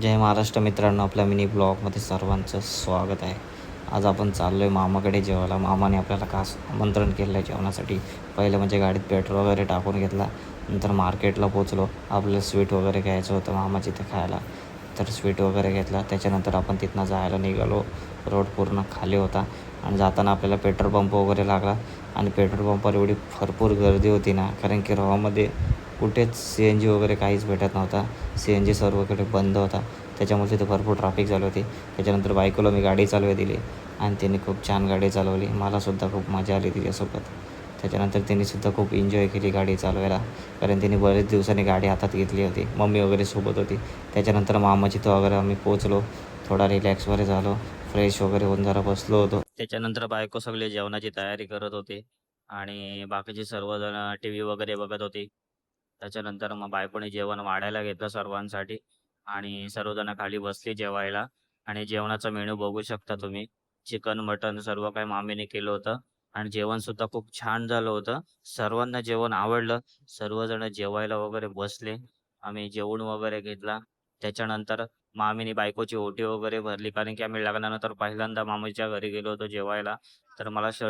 जय महाराष्ट्र मित्रांनो, आपल्या मिनी ब्लॉगमध्ये सर्वांचं स्वागत आहे. आज आपण चाललो आहे मामाकडे जेवायला. मामाने आपल्याला खास आमंत्रण केलं आहे जेवणासाठी. पहिलं म्हणजे गाडीत पेट्रोल वगैरे टाकून घेतला. नंतर मार्केटला पोचलो. आपल्याला स्वीट वगैरे घ्यायचं होतं मामाच्या इथे खायला. तर स्वीट वगैरे घेतला. त्याच्यानंतर आपण तिथनं जायला निघालो. रोड पूर्ण खाली होता आणि जाताना आपल्याला पेट्रोल पंप वगैरे लागला आणि पेट्रोल पंपावर एवढी भरपूर गर्दी होती ना, कारण की रोहामध्ये कुठेच CNG वगैरे काहीच भेटत नव्हता. CNG सर्वकडे बंद होता. त्याच्यामुळे तिथे भरपूर ट्रॅफिक झाली होती. त्याच्यानंतर बायकोला मी गाडी चालवायला दिली आणि तिने खूप छान गाडी चालवली. मलासुद्धा खूप मजा आली तिच्यासोबत. त्याच्यानंतर तिनेसुद्धा खूप एन्जॉय केली गाडी चालवायला, कारण तिने बरेच दिवसांनी गाडी हातात घेतली होती. मम्मी वगैरे सोबत होती. त्याच्यानंतर मामाच्या इथं वगैरे आम्ही पोचलो. थोडा रिलॅक्स वगैरे झालो. फ्रेश वगैरे होऊन जरा बसलो होतो. त्याच्यानंतर बायको सगळे जेवणाची तयारी करत होते आणि बाकीचे सर्वजण TV वगैरे बघत होते. त्याच्यानंतर मग बायकोने जेवण वाढायला घेतलं सर्वांसाठी आणि सर्वजण खाली बसले जेवायला आणि जेवणाचा मेनू बघू शकता तुम्ही. चिकन, मटण सर्व काही मामीने केलं होतं आणि जेवणसुद्धा खूप छान झालं होतं. सर्वांना जेवण आवडलं. सर्वजण जेवायला वगैरे बसले. आम्ही जेवून वगैरे घेतला. त्याच्यानंतर मामीने बायकोची ओटी वगैरे भरली, कारण की आम्ही लग्नानंतर पहिल्यांदा मामीच्या घरी गेलो होतो जेवायला. तर मला शर्ट